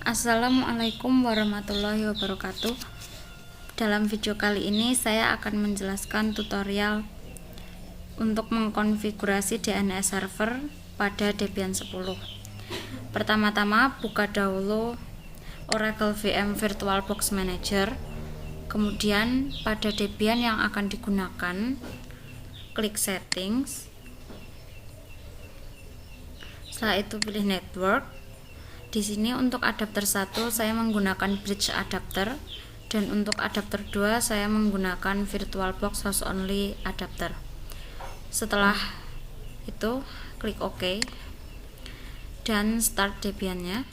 Assalamualaikum warahmatullahi wabarakatuh. Dalam video kali ini saya akan menjelaskan tutorial untuk mengkonfigurasi DNS server pada Debian 10. Pertama-tama buka dahulu Oracle VM VirtualBox Manager. Kemudian pada Debian yang akan digunakan, klik Settings. Setelah itu pilih Network. Di sini untuk adapter 1 saya menggunakan bridge adapter, dan untuk adapter 2 saya menggunakan VirtualBox host only adapter. Setelah itu klik OK dan start Debian-nya.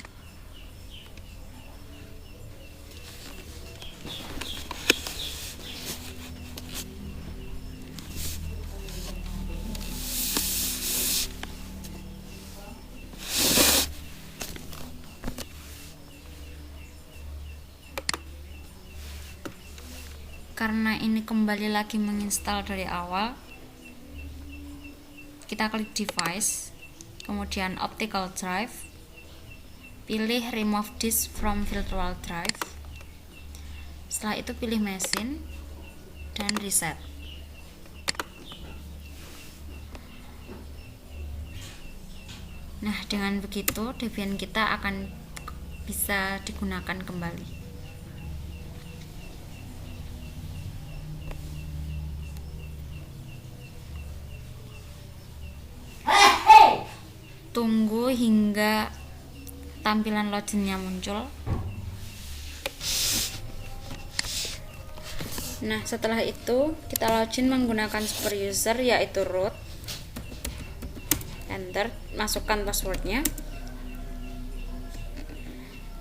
Karena ini kembali lagi menginstal dari awal, kita klik device, kemudian optical drive, pilih remove disk from virtual drive. Setelah itu pilih machine dan reset. Nah, dengan begitu Debian kita akan bisa digunakan kembali. Tunggu hingga tampilan loginnya muncul. Nah, setelah itu kita login menggunakan super user, yaitu root. Enter, masukkan passwordnya.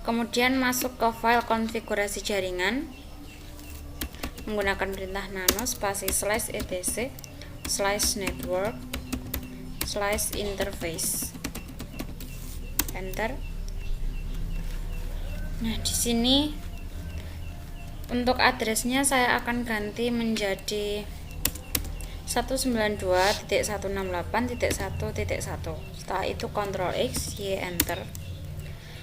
Kemudian masuk ke file konfigurasi jaringan menggunakan perintah nano spasi /etc/network/interface. Enter. Nah, di sini untuk addressnya saya akan ganti menjadi 192.168.1.1. Setelah itu Ctrl X, Y, Enter.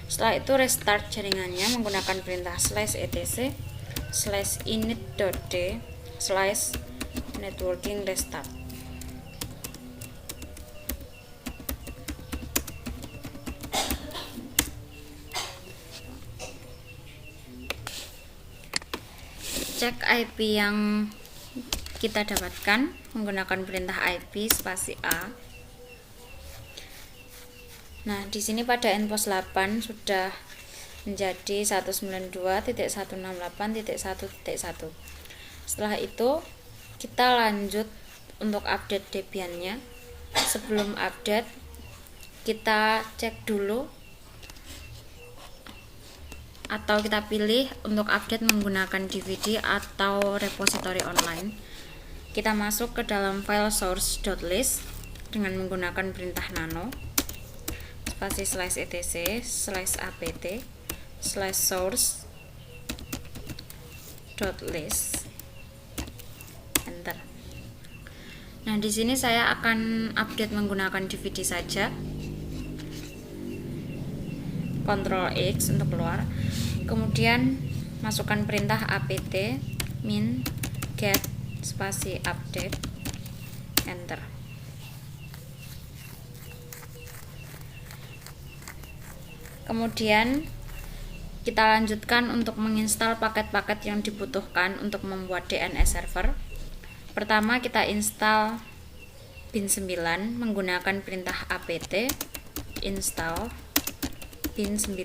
Setelah itu restart jaringannya menggunakan perintah /etc/init.d/networking restart. Cek IP yang kita dapatkan menggunakan perintah IP spasi A. Nah, di sini pada Npos 8 sudah menjadi 192.168.1.1. Setelah itu kita lanjut untuk update Debian-nya. Sebelum update kita cek dulu atau kita pilih untuk update menggunakan DVD atau repository online. Kita masuk ke dalam file source.list dengan menggunakan perintah nano spasi /etc/apt/source.list. Enter. Nah, di sini saya akan update menggunakan DVD saja. Ctrl X untuk keluar. Kemudian masukkan perintah apt min get spasi update. Enter. Kemudian kita lanjutkan untuk menginstal paket-paket yang dibutuhkan untuk membuat DNS server. Pertama kita install bin 9 menggunakan perintah apt install bin 9.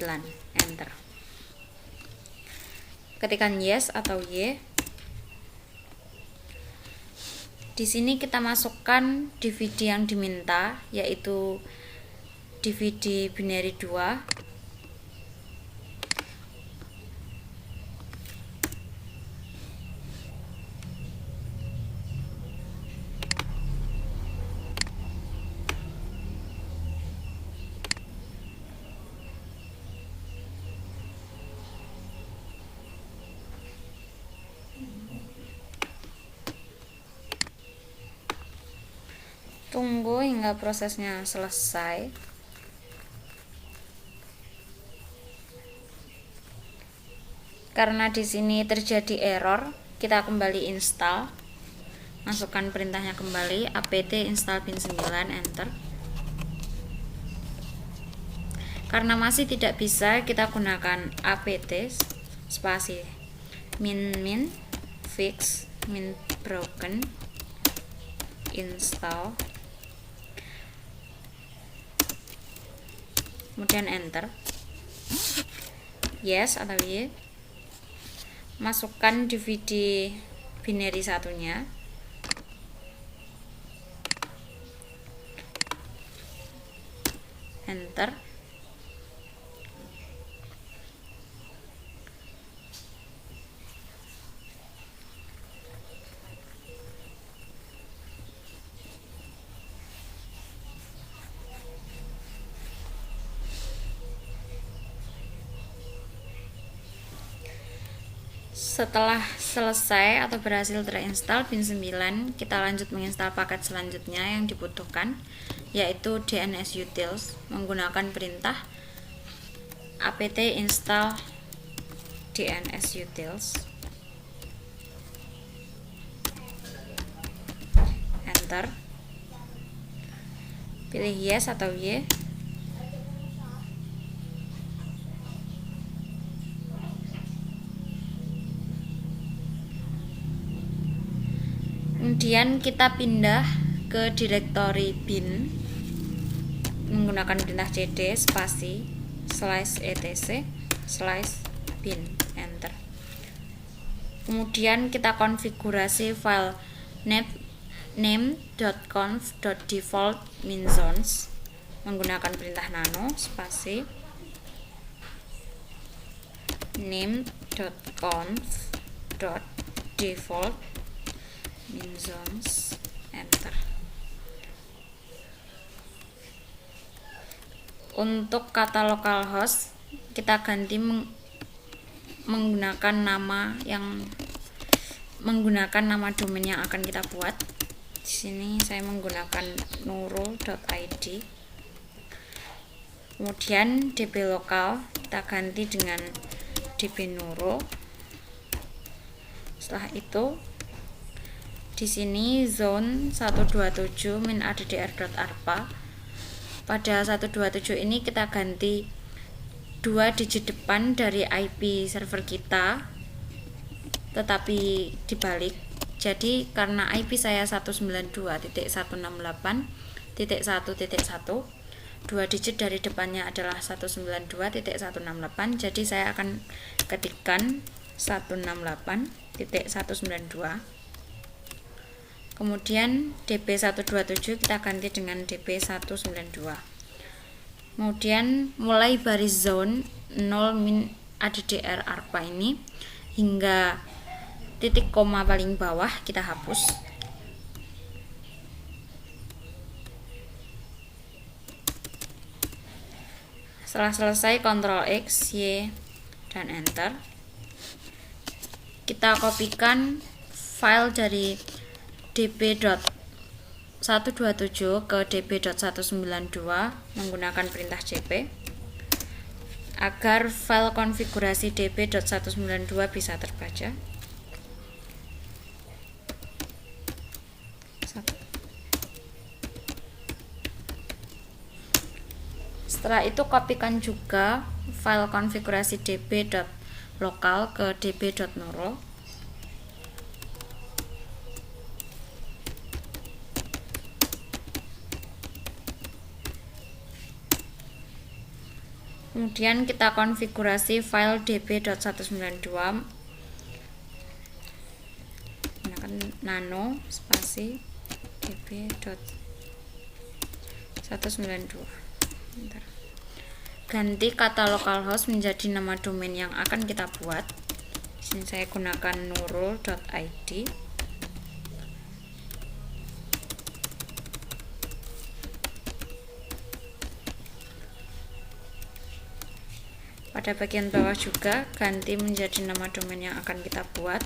Enter. Ketikkan yes atau y. Di sini kita masukkan DVD yang diminta, yaitu DVD binary 2. Tunggu hingga prosesnya selesai. Karena di sini terjadi error, kita kembali install. Masukkan perintahnya kembali, apt install bin 9, enter. Karena masih tidak bisa, kita gunakan apt spasi min fix min broken install, kemudian enter. Yes atau Y. Masukkan DVD binary satunya, enter. Setelah selesai atau berhasil terinstall bin 9, kita lanjut menginstal paket selanjutnya yang dibutuhkan, yaitu DNSUtils menggunakan perintah apt install DNSUtils, enter. Pilih yes atau Y. Kemudian kita pindah ke direktori bin menggunakan perintah cd spasi /etc /bin, enter. Kemudian kita konfigurasi file name.conf.default minzones menggunakan perintah nano spasi name.conf.default minzones, enter. Untuk kata localhost kita ganti menggunakan nama domain yang akan kita buat. Di sini saya menggunakan nurul.id. Kemudian db lokal kita ganti dengan db nurul. Setelah itu di sini zone 127 min addr.arpa. Pada 127 ini kita ganti 2 digit depan dari IP server kita, tetapi dibalik. Jadi karena IP saya 192.168.1.1, 2 digit dari depannya adalah 192.168, jadi saya akan ketikkan 168.192. Kemudian db127 kita ganti dengan db192. Kemudian mulai baris zone 0 min addr arpa ini hingga titik koma paling bawah kita hapus. Setelah selesai, Ctrl X, Y, dan enter. Kita kopikan file dari db.127 ke db.192 menggunakan perintah cp agar file konfigurasi db.192 bisa terbaca. Setelah itu kopikan juga file konfigurasi db.lokal ke db.nurul. Kemudian kita konfigurasi file db.192 menggunakan nano spasi db.192. Ganti kata localhost menjadi nama domain yang akan kita buat. Di sini saya gunakan nurul.id. Pada bagian bawah juga ganti menjadi nama domain yang akan kita buat.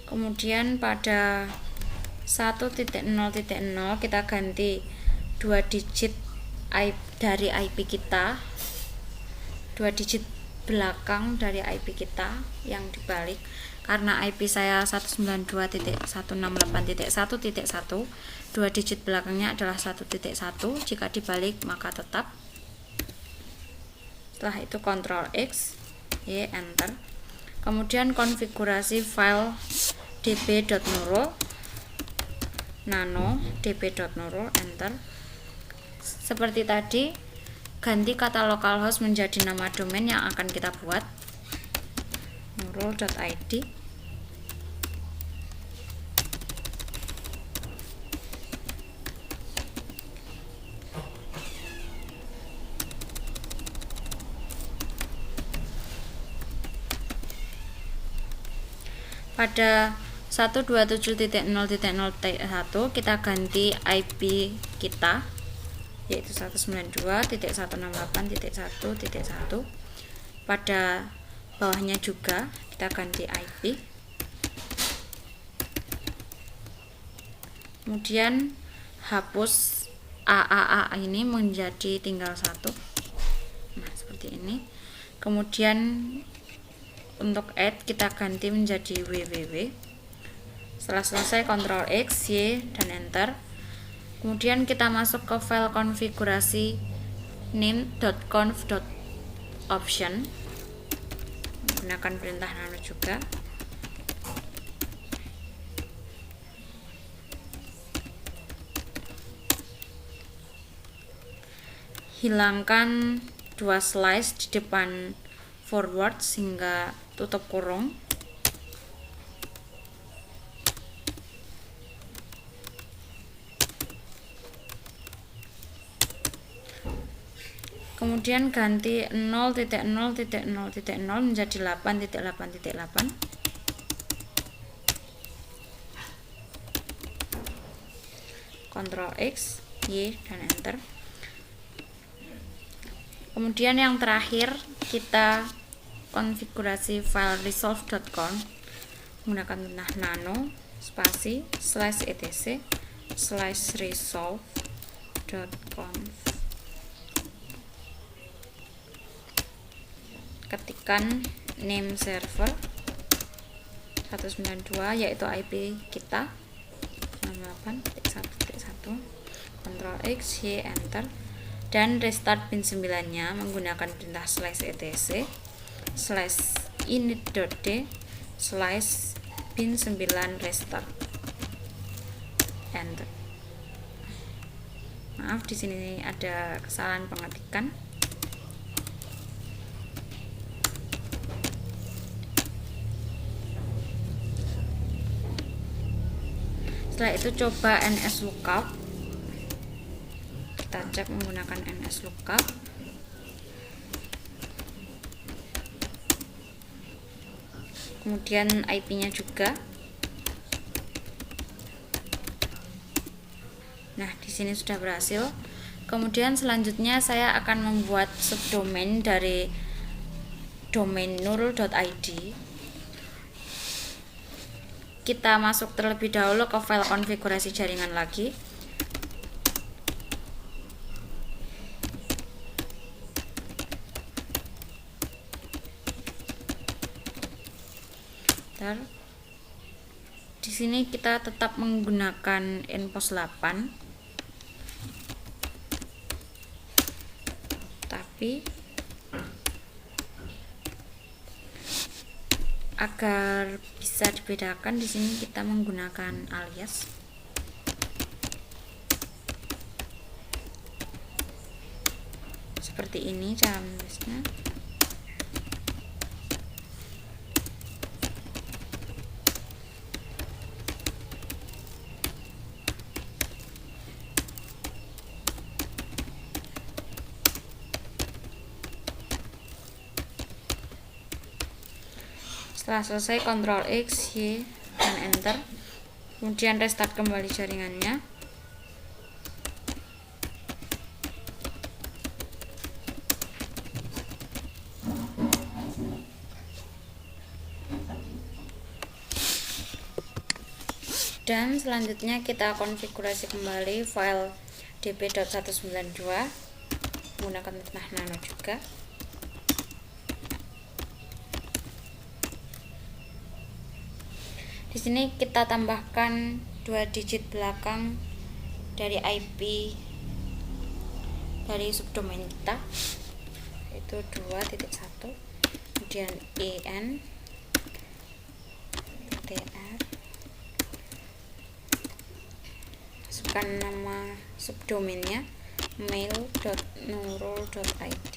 Kemudian pada 1.0.0 kita ganti 2 digit dari IP kita, 2 digit belakang dari IP kita yang dibalik. Karena IP saya 192.168.1.1, 2 digit belakangnya adalah 1.1. Jika dibalik maka tetap. Setelah itu Ctrl X, Y, enter. Kemudian konfigurasi file db.nurul nano db.nurul, enter. Seperti tadi, ganti kata localhost menjadi nama domain yang akan kita buat, nurul.id. Pada 127.0.0.1 kita ganti IP kita, yaitu 192.168.1.1. Pada bawahnya juga kita ganti IP. Kemudian hapus AAA ini menjadi tinggal 1. Nah, seperti ini. Kemudian untuk add kita ganti menjadi www. Setelah selesai Ctrl X, Y, dan enter. Kemudian kita masuk ke file konfigurasi name.conf.option menggunakan perintah nano juga. Hilangkan 2 slice di depan forward sehingga tutup kurung. Kemudian ganti 0.0.0.0 menjadi 8.8.8. Ctrl X, Y, dan enter. Kemudian yang terakhir kita konfigurasi file resolve.conf menggunakan perintah nano spasi /etc /resolve.conf. Ketikkan name server 192 yaitu IP kita 68.1.1. Ctrl X, Y, enter, dan restart pin 9 nya menggunakan perintah /etc /init.d /pin 9 restart, enter. Maaf, di sini ada kesalahan pengetikan. Setelah itu coba ns lookup. Kita cek menggunakan ns lookup. Kemudian IP-nya juga. Nah, di sini sudah berhasil. Kemudian selanjutnya saya akan membuat subdomain dari domain nurul.id. Kita masuk terlebih dahulu ke file konfigurasi jaringan lagi. Di sini kita tetap menggunakan npos 8, tapi agar bisa dibedakan di sini kita menggunakan alias. Seperti ini cara menulisnya. Setelah selesai Ctrl X, Y, dan enter. Kemudian restart kembali jaringannya. Dan selanjutnya kita konfigurasi kembali file dp.192 menggunakan titah nano juga. Di sini kita tambahkan 2 digit belakang dari IP dari subdomain kita, yaitu 2.1, kemudian en tr, masukkan nama subdomainnya mail.nurul.id.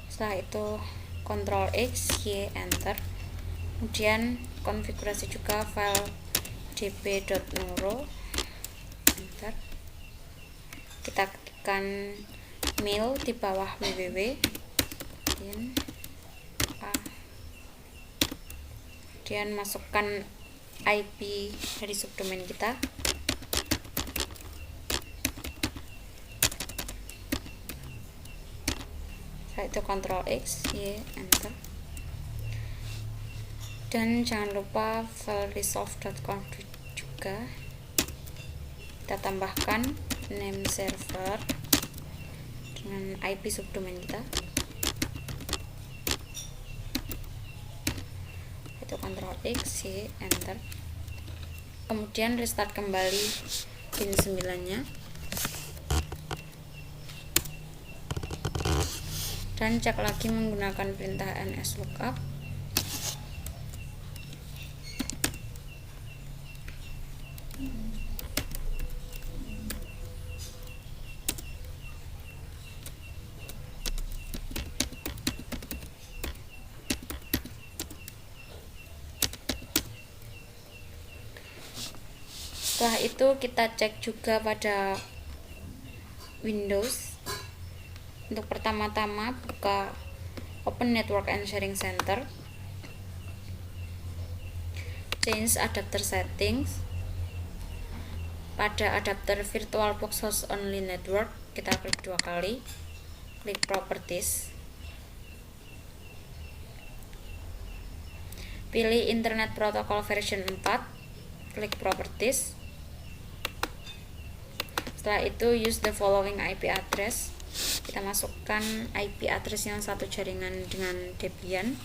Setelah itu Ctrl X, Y, Enter. Kemudian konfigurasi juga file dp.nurul, Enter. Kita ketikkan mail di bawah www, kemudian masukkan IP dari subdomain kita. Setelah itu Ctrl X, Y, Enter. Dan jangan lupa file resolve.conf juga kita tambahkan name server dengan IP subdomain kita, itu Ctrl X, Y, Enter. Kemudian restart kembali pin 9 nya dan cek lagi menggunakan perintah nslookup. Setelah itu kita cek juga pada Windows. Untuk pertama-tama buka Open Network and Sharing Center, change adapter settings. Pada adapter VirtualBox Host Only Network kita klik 2 kali, klik Properties, pilih Internet Protocol version 4, klik Properties. Setelah itu use the following IP address, kita masukkan IP address yang satu jaringan dengan Debian.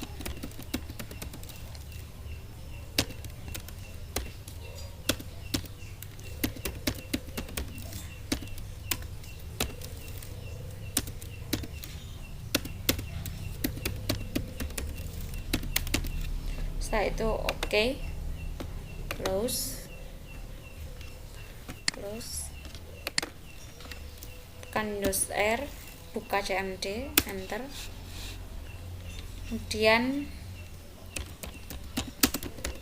Setelah itu OK, close, tekan Windows R, buka CMD, Enter. Kemudian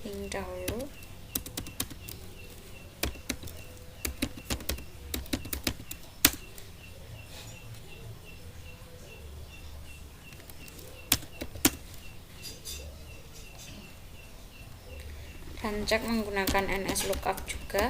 link dahulu, dan cek menggunakan nslookup juga.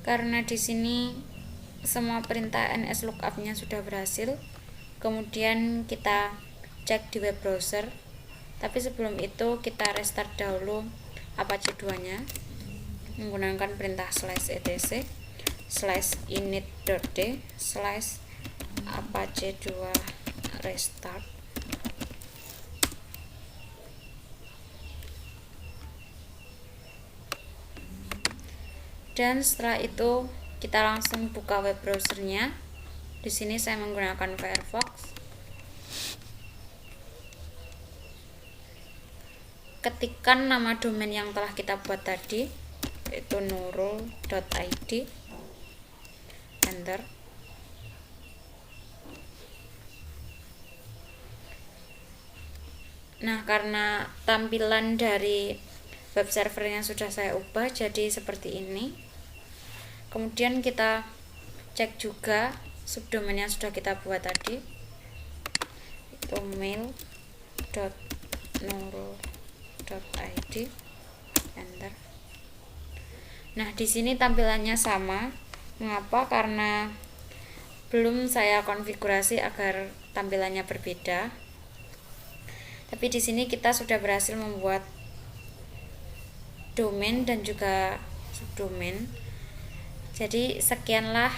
Karena di sini semua perintah nslookup-nya sudah berhasil, kemudian kita cek di web browser. Tapi sebelum itu kita restart dahulu Apache 2-nya menggunakan perintah /etc /init.d /apache 2 restart. Dan setelah itu kita langsung buka web browsernya. Di sini saya menggunakan Firefox. Ketikkan nama domain yang telah kita buat tadi, yaitu nurul.id, Enter. Nah, karena tampilan dari web servernya sudah saya ubah jadi seperti ini. Kemudian kita cek juga subdomain yang sudah kita buat tadi, mail.nurul.id, enter. Nah, di sini tampilannya sama. Mengapa? Karena belum saya konfigurasi agar tampilannya berbeda. Tapi di sini kita sudah berhasil membuat domain dan juga subdomain. Jadi sekianlah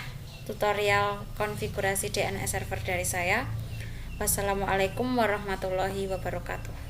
tutorial konfigurasi DNS server dari saya. Wassalamualaikum warahmatullahi wabarakatuh.